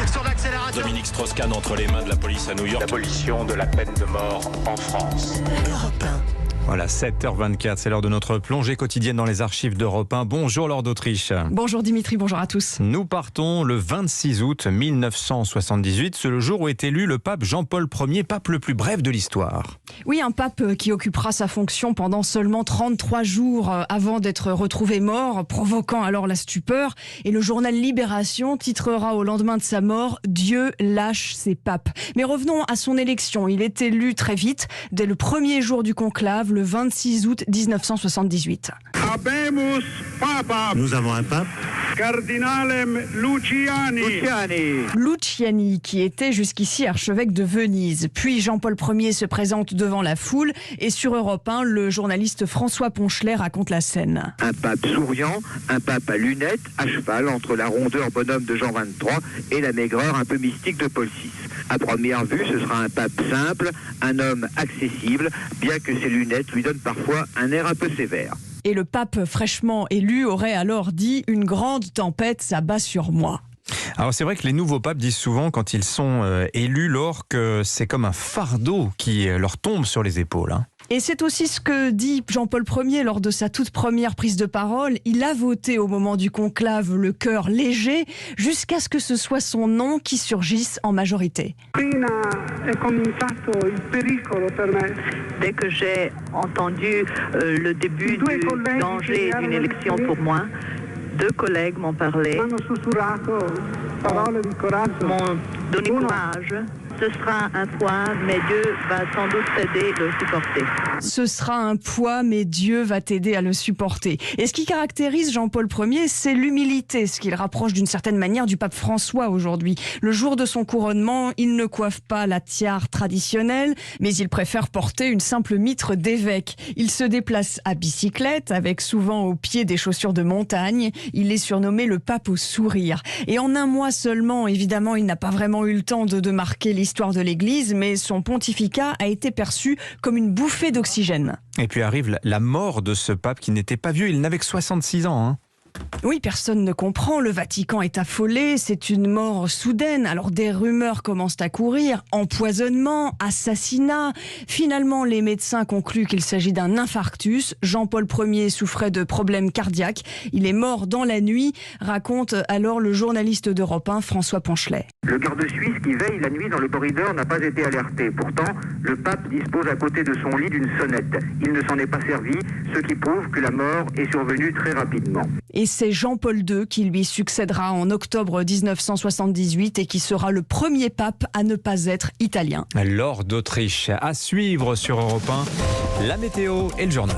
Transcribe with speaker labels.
Speaker 1: Action d'accélération.
Speaker 2: Dominique Strauss-Kahn entre les mains de la police à New York.
Speaker 3: L'abolition de la peine de mort en France.
Speaker 4: Europe 1.
Speaker 5: Voilà, 7h24, c'est l'heure de notre plongée quotidienne dans les archives d'Europe 1. Bonjour Laure d'Autriche.
Speaker 4: Bonjour Dimitri, bonjour à tous.
Speaker 5: Nous partons le 26 août 1978. C'est le jour où est élu le pape Jean-Paul Ier, pape le plus bref de l'histoire.
Speaker 4: Oui, un pape qui occupera sa fonction pendant seulement 33 jours avant d'être retrouvé mort, provoquant alors la stupeur. Et le journal Libération titrera au lendemain de sa mort « Dieu lâche ses papes ». Mais revenons à son élection. Il est élu très vite, dès le premier jour du conclave, le 26 août 1978.
Speaker 6: Nous avons un pape.
Speaker 7: Cardinalem
Speaker 4: Luciani, qui était jusqu'ici archevêque de Venise. Puis Jean-Paul Ier se présente devant la foule et sur Europe 1, le journaliste François Ponchelet raconte la scène.
Speaker 8: Un pape souriant, un pape à lunettes, à cheval entre la rondeur bonhomme de Jean XXIII et la maigreur un peu mystique de Paul VI. À première vue, ce sera un pape simple, un homme accessible, bien que ses lunettes lui donnent parfois un air un peu sévère.
Speaker 4: Et le pape fraîchement élu aurait alors dit « Une grande tempête s'abat sur moi ».
Speaker 5: Alors c'est vrai que les nouveaux papes disent souvent quand ils sont élus, Laure, que c'est comme un fardeau qui leur tombe sur les épaules.
Speaker 4: Et c'est aussi ce que dit Jean-Paul Ier lors de sa toute première prise de parole. Il a voté au moment du conclave le cœur léger, jusqu'à ce que ce soit son nom qui surgisse en majorité.
Speaker 9: Dès que j'ai entendu le début du danger d'une élection pour moi, 2 collègues m'ont parlé, m'ont donné courage. Ce sera un poids, mais Dieu va sans doute t'aider à le supporter.
Speaker 4: Ce sera un poids, mais Dieu va t'aider à le supporter. Et ce qui caractérise Jean-Paul Ier, c'est l'humilité, ce qui le rapproche d'une certaine manière du pape François aujourd'hui. Le jour de son couronnement, il ne coiffe pas la tiare traditionnelle, mais il préfère porter une simple mitre d'évêque. Il se déplace à bicyclette, avec souvent au pied des chaussures de montagne. Il est surnommé le pape au sourire. Et en un mois seulement, évidemment, il n'a pas vraiment eu le temps de marquer l'histoire de l'Église, mais son pontificat a été perçu comme une bouffée d'oxygène.
Speaker 5: Et puis arrive la mort de ce pape qui n'était pas vieux, il n'avait que 66 ans.
Speaker 4: Oui, personne ne comprend, le Vatican est affolé, c'est une mort soudaine. Alors des rumeurs commencent à courir, empoisonnement, assassinat. Finalement, les médecins concluent qu'il s'agit d'un infarctus. Jean-Paul Ier souffrait de problèmes cardiaques. Il est mort dans la nuit, raconte alors le journaliste d'Europe 1, François Ponchelet.
Speaker 8: Le garde suisse qui veille la nuit dans le corridor n'a pas été alerté. Pourtant, le pape dispose à côté de son lit d'une sonnette. Il ne s'en est pas servi, ce qui prouve que la mort est survenue très rapidement.
Speaker 4: Et c'est Jean-Paul II qui lui succédera en octobre 1978 et qui sera le premier pape à ne pas être italien.
Speaker 5: Laure d'Autriche, à suivre sur Europe 1, la météo et le journal.